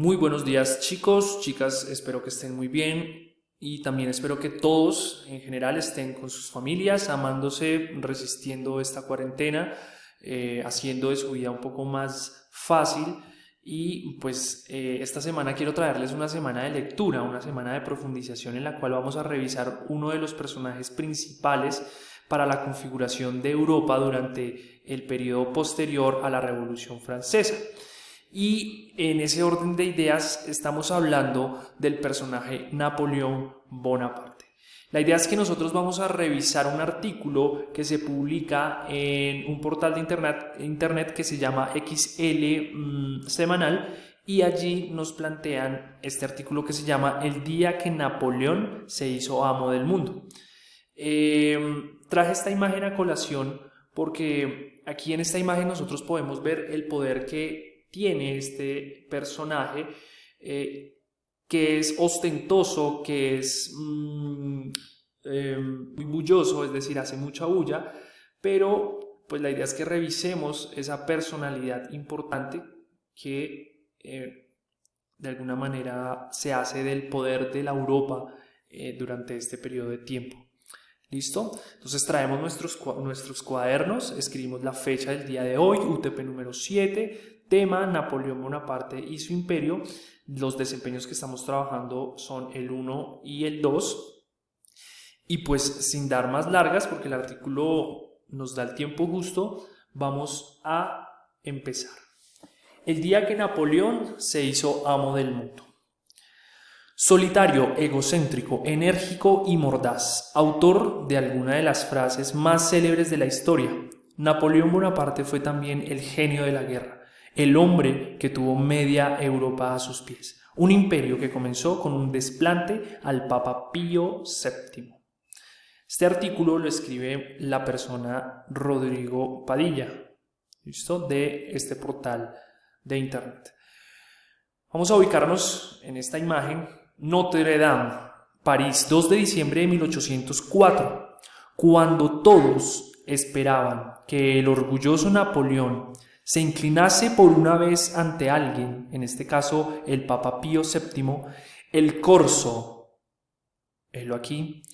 Muy buenos días chicos, chicas, espero que estén muy bien y también espero que todos en general estén con sus familias, amándose, resistiendo esta cuarentena, haciendo de su vida un poco más fácil. Y pues esta semana quiero traerles una semana de lectura, una semana de profundización en la cual vamos a revisar uno de los personajes principales para la configuración de Europa durante el periodo posterior a la Revolución Francesa. Y en ese orden de ideas estamos hablando del personaje Napoleón Bonaparte. La idea es que nosotros vamos a revisar un artículo que se publica en un portal de internet que se llama XL Semanal, y allí nos plantean este artículo que se llama El día que Napoleón se hizo amo del mundo. Traje esta imagen a colación porque aquí en esta imagen nosotros podemos ver el poder que tiene este personaje, que es ostentoso, que es muy bulloso, es decir, hace mucha bulla, pero pues la idea es que revisemos esa personalidad importante que de alguna manera se hace del poder de la Europa durante este periodo de tiempo. ¿Listo? Entonces traemos nuestros cuadernos, escribimos la fecha del día de hoy, UTP número 7, tema Napoleón Bonaparte y su imperio. Los desempeños que estamos trabajando son el 1 y el 2. Y pues sin dar más largas, porque el artículo nos da el tiempo justo, vamos a empezar. El día que Napoleón se hizo amo del mundo. Solitario, egocéntrico, enérgico y mordaz, autor de alguna de las frases más célebres de la historia, Napoleón Bonaparte fue también el genio de la guerra, el hombre que tuvo media Europa a sus pies, un imperio que comenzó con un desplante al Papa Pío VII. Este artículo lo escribe la persona Rodrigo Padilla, ¿listo? De este portal de internet. Vamos a ubicarnos en esta imagen. Notre Dame, París, 2 de diciembre de 1804, cuando todos esperaban que el orgulloso Napoleón se inclinase por una vez ante alguien, en este caso el Papa Pío VII, el corso, helo aquí,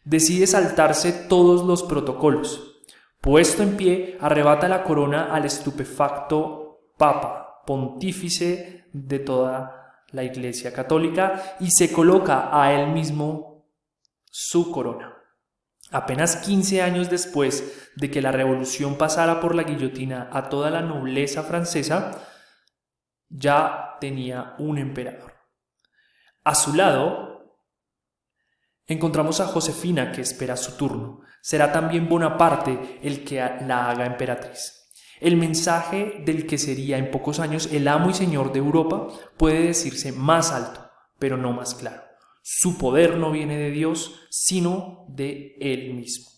decide saltarse todos los protocolos. Puesto en pie, arrebata la corona al estupefacto Papa, pontífice de toda la Iglesia Católica, y se coloca a él mismo su corona. Apenas 15 años después de que la revolución pasara por la guillotina a toda la nobleza francesa, ya tenía un emperador. A su lado encontramos a Josefina, que espera su turno. Será también Bonaparte el que la haga emperatriz. El mensaje del que sería en pocos años el amo y señor de Europa puede decirse más alto, pero no más claro. Su poder no viene de Dios, sino de él mismo.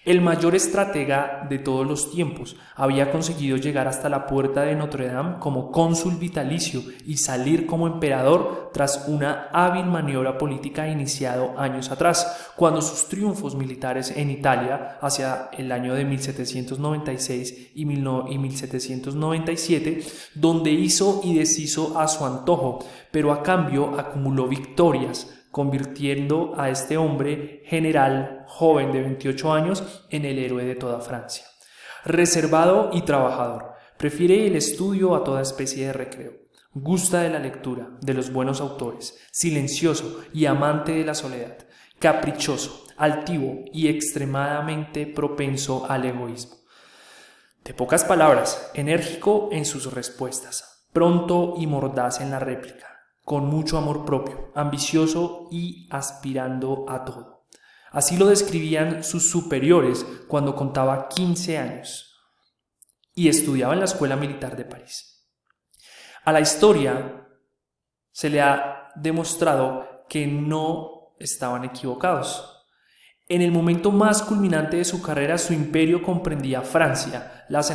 El mayor estratega de todos los tiempos había conseguido llegar hasta la puerta de Notre Dame como cónsul vitalicio y salir como emperador tras una hábil maniobra política iniciado años atrás, cuando sus triunfos militares en Italia hacia el año de 1796 y 1797, donde hizo y deshizo a su antojo, pero a cambio acumuló victorias, convirtiendo a este hombre general joven de 28 años en el héroe de toda Francia. Reservado y trabajador, prefiere el estudio a toda especie de recreo. Gusta de la lectura, de los buenos autores, silencioso y amante de la soledad, caprichoso, altivo y extremadamente propenso al egoísmo. De pocas palabras, enérgico en sus respuestas, pronto y mordaz en la réplica, con mucho amor propio, ambicioso y aspirando a todo. Así lo describían sus superiores cuando contaba 15 años y estudiaba en la Escuela Militar de París. A la historia se le ha demostrado que no estaban equivocados. En el momento más culminante de su carrera, su imperio comprendía Francia, las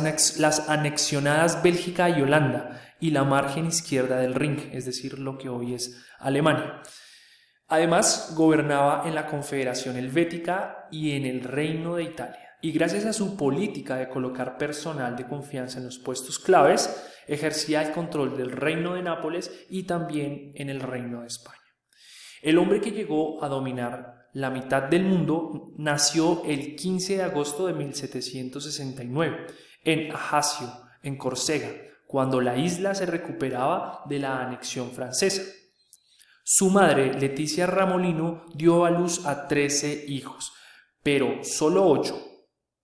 anexionadas Bélgica y Holanda y la margen izquierda del Rin, es decir, lo que hoy es Alemania. Además, gobernaba en la Confederación Helvética y en el Reino de Italia. y gracias a su política de colocar personal de confianza en los puestos claves, ejercía el control del reino de Nápoles y también en el reino de España. El hombre que llegó a dominar la mitad del mundo nació el 15 de agosto de 1769 en Ajaccio, en Córcega, cuando la isla se recuperaba de la anexión francesa. Su madre, Leticia Ramolino, dio a luz a 13 hijos, pero solo 8,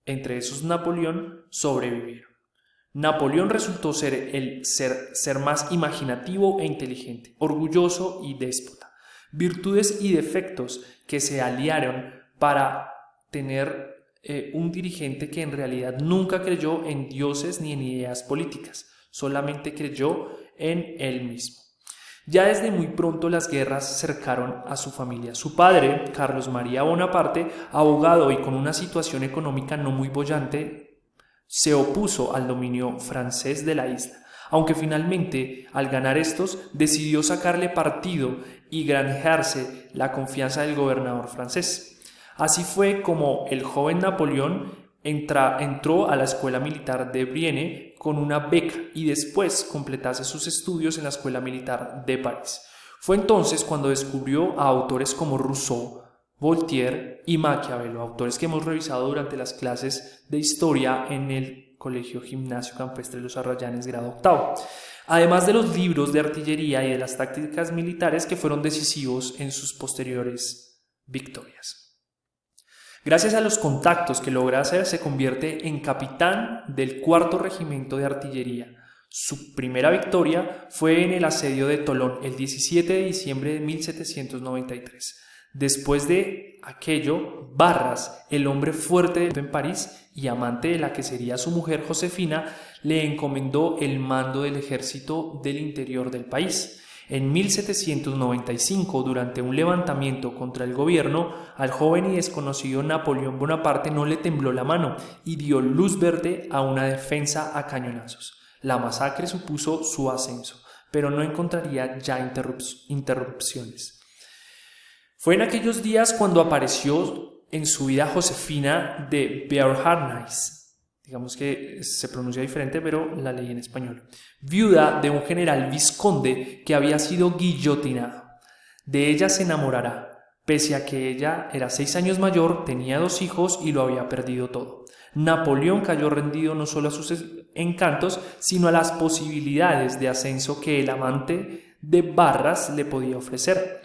entre esos Napoleón, sobrevivieron. Napoleón resultó ser el ser más imaginativo e inteligente, orgulloso y déspota, virtudes y defectos que se aliaron para tener un dirigente que en realidad nunca creyó en dioses ni en ideas políticas, solamente creyó en él mismo. Ya desde muy pronto las guerras cercaron a su familia. Su padre, Carlos María Bonaparte, abogado y con una situación económica no muy boyante, se opuso al dominio francés de la isla, aunque finalmente, al ganar estos, decidió sacarle partido y granjearse la confianza del gobernador francés. Así fue como el joven Napoleón entró a la escuela militar de Brienne con una beca y después completase sus estudios en la escuela militar de París. Fue entonces cuando descubrió a autores como Rousseau, Voltaire y Maquiavelo, autores que hemos revisado durante las clases de historia en el Colegio Gimnasio Campestre de los Arrayanes, grado octavo, además de los libros de artillería y de las tácticas militares que fueron decisivos en sus posteriores victorias. Gracias a los contactos que logra hacer, se convierte en capitán del 4º Regimiento de Artillería. Su primera victoria fue en el asedio de Tolón el 17 de diciembre de 1793. Después de aquello, Barras, el hombre fuerte en París y amante de la que sería su mujer Josefina, le encomendó el mando del ejército del interior del país. En 1795, durante un levantamiento contra el gobierno, al joven y desconocido Napoleón Bonaparte no le tembló la mano y dio luz verde a una defensa a cañonazos. La masacre supuso su ascenso, pero no encontraría ya interrupciones. Fue en aquellos días cuando apareció en su vida Josefina de Beauharnais. Digamos que se pronuncia diferente, pero la leí en español. Viuda de un general vizconde que había sido guillotinado. De ella se enamorará, pese a que ella era 6 años mayor, tenía 2 hijos y lo había perdido todo. Napoleón cayó rendido no solo a sus encantos, sino a las posibilidades de ascenso que el amante de Barras le podía ofrecer.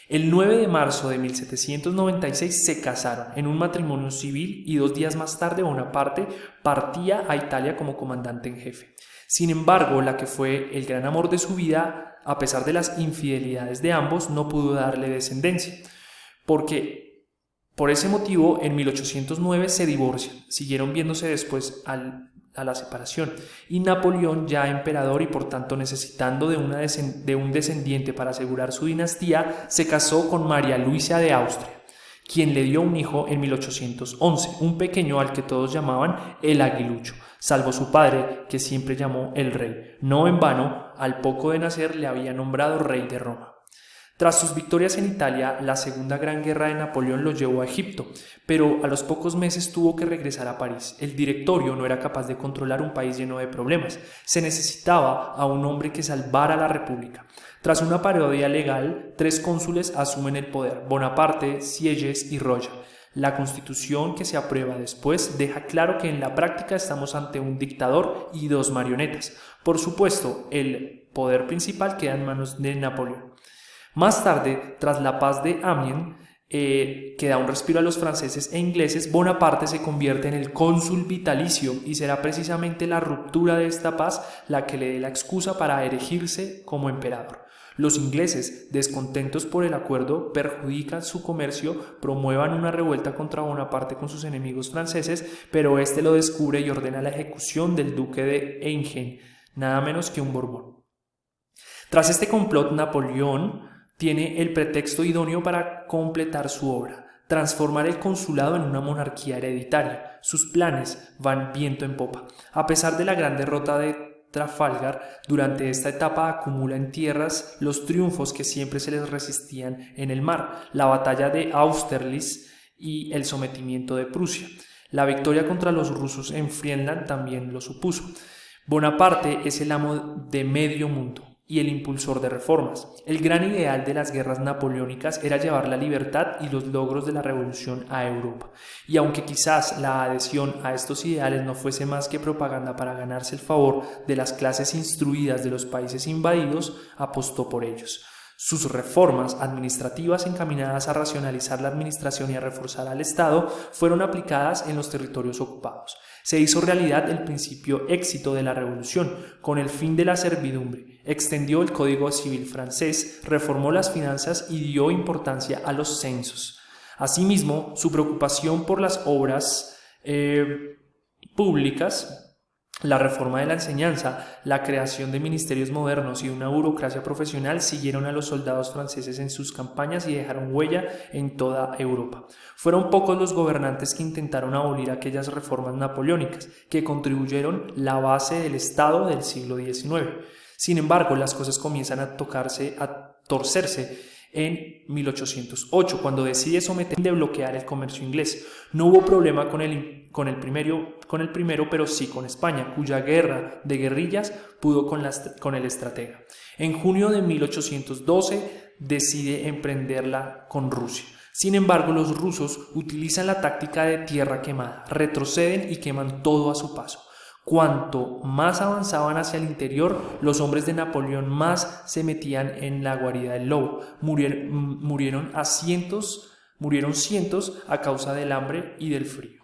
El 9 de marzo de 1796 se casaron en un matrimonio civil y 2 días más tarde Bonaparte partía a Italia como comandante en jefe. Sin embargo, la que fue el gran amor de su vida, a pesar de las infidelidades de ambos, no pudo darle descendencia, porque por ese motivo en 1809 se divorcian, siguieron viéndose después a la separación, y Napoleón, ya emperador y por tanto necesitando de un descendiente para asegurar su dinastía, se casó con María Luisa de Austria, quien le dio un hijo en 1811, un pequeño al que todos llamaban el aguilucho, salvo su padre, que siempre llamó el rey. No en vano, al poco de nacer le había nombrado rey de Roma. Tras sus victorias en Italia, la segunda gran guerra de Napoleón lo llevó a Egipto, pero a los pocos meses tuvo que regresar a París. El directorio no era capaz de controlar un país lleno de problemas. Se necesitaba a un hombre que salvara la república. Tras una parodia legal, 3 cónsules asumen el poder: Bonaparte, Sieyès y Roya. La constitución que se aprueba después deja claro que en la práctica estamos ante un dictador y 2 marionetas. Por supuesto, el poder principal queda en manos de Napoleón. Más tarde, tras la paz de Amiens, que da un respiro a los franceses e ingleses, Bonaparte se convierte en el cónsul vitalicio y será precisamente la ruptura de esta paz la que le dé la excusa para erigirse como emperador. Los ingleses, descontentos por el acuerdo, perjudican su comercio, promuevan una revuelta contra Bonaparte con sus enemigos franceses, pero este lo descubre y ordena la ejecución del duque de Enghien, nada menos que un Borbón. Tras este complot, Napoleón tiene el pretexto idóneo para completar su obra: transformar el consulado en una monarquía hereditaria. Sus planes van viento en popa. A pesar de la gran derrota de Trafalgar, durante esta etapa acumula en tierras los triunfos que siempre se les resistían en el mar: la batalla de Austerlitz y el sometimiento de Prusia. La victoria contra los rusos en Friedland también lo supuso. Bonaparte es el amo de medio mundo y el impulsor de reformas. El gran ideal de las guerras napoleónicas era llevar la libertad y los logros de la revolución a Europa. Y aunque quizás la adhesión a estos ideales no fuese más que propaganda para ganarse el favor de las clases instruidas de los países invadidos, apostó por ellos. Sus reformas administrativas encaminadas a racionalizar la administración y a reforzar al Estado fueron aplicadas en los territorios ocupados. Se hizo realidad el principio éxito de la revolución, con el fin de la servidumbre. Extendió el Código Civil francés, reformó las finanzas y dio importancia a los censos. Asimismo, su preocupación por las obras públicas, la reforma de la enseñanza, la creación de ministerios modernos y una burocracia profesional siguieron a los soldados franceses en sus campañas y dejaron huella en toda Europa. Fueron pocos los gobernantes que intentaron abolir aquellas reformas napoleónicas, que contribuyeron la base del Estado del siglo XIX. Sin embargo, las cosas comienzan a torcerse en 1808, cuando decide someter de bloquear el comercio inglés. No hubo problema con el primero, pero sí con España, cuya guerra de guerrillas pudo con el estratega. En junio de 1812 decide emprenderla con Rusia. Sin embargo, los rusos utilizan la táctica de tierra quemada, retroceden y queman todo a su paso. Cuanto más avanzaban hacia el interior, los hombres de Napoleón más se metían en la guarida del lobo. Murieron cientos a causa del hambre y del frío.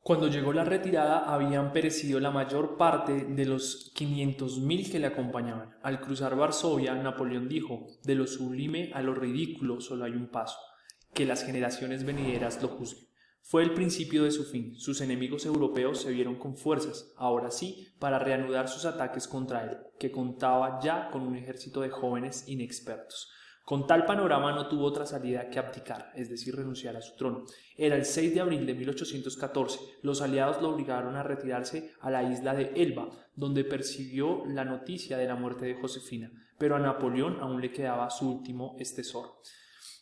Cuando llegó la retirada, habían perecido la mayor parte de los 500.000 que le acompañaban. Al cruzar Varsovia, Napoleón dijo: de lo sublime a lo ridículo solo hay un paso, que las generaciones venideras lo juzguen. Fue el principio de su fin. Sus enemigos europeos se vieron con fuerzas, ahora sí, para reanudar sus ataques contra él, que contaba ya con un ejército de jóvenes inexpertos. Con tal panorama no tuvo otra salida que abdicar, es decir, renunciar a su trono. Era el 6 de abril de 1814. Los aliados lo obligaron a retirarse a la isla de Elba, donde percibió la noticia de la muerte de Josefina, pero a Napoleón aún le quedaba su último estesor.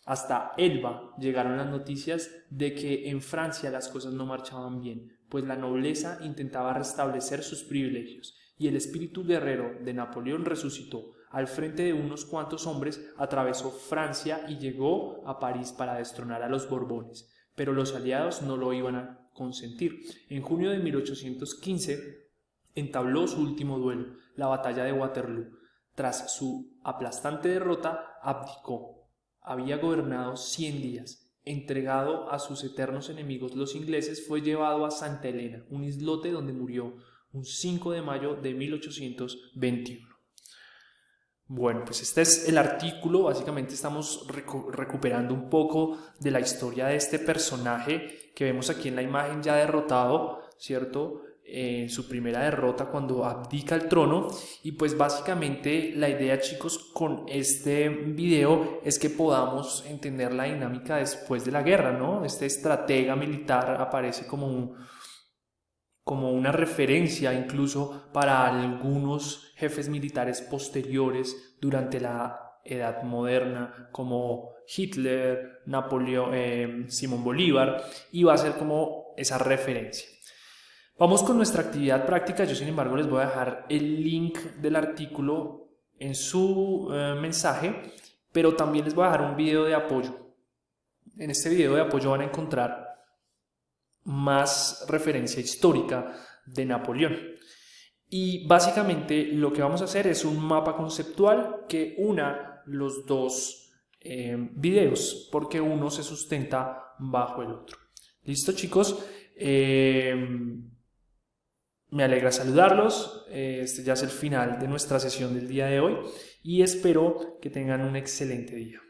Hasta Elba llegaron las noticias de que en Francia las cosas no marchaban bien, pues la nobleza intentaba restablecer sus privilegios, y el espíritu guerrero de Napoleón resucitó. Al frente de unos cuantos hombres atravesó Francia y llegó a París para destronar a los Borbones, pero los aliados no lo iban a consentir. En junio de 1815 entabló su último duelo, la batalla de Waterloo. Tras su aplastante derrota, abdicó. Había gobernado 100 días. Entregado a sus eternos enemigos, los ingleses, fue llevado a Santa Elena, un islote donde murió un 5 de mayo de 1821. Bueno, pues este es el artículo. Básicamente estamos recuperando un poco de la historia de este personaje que vemos aquí en la imagen ya derrotado, ¿cierto? Su primera derrota cuando abdica el trono. Y pues básicamente la idea, chicos, con este video es que podamos entender la dinámica después de la guerra, ¿no? Este estratega militar aparece como una referencia incluso para algunos jefes militares posteriores durante la Edad Moderna, como Hitler, Napoleón, Simón Bolívar, y va a ser como esa referencia. Vamos con nuestra actividad práctica. Yo, sin embargo, les voy a dejar el link del artículo en su mensaje, pero también les voy a dejar un video de apoyo. En este video de apoyo van a encontrar más referencia histórica de Napoleón. Y básicamente lo que vamos a hacer es un mapa conceptual que una los dos videos, porque uno se sustenta bajo el otro. ¿Listo, chicos? Me alegra saludarlos. Este ya es el final de nuestra sesión del día de hoy y espero que tengan un excelente día.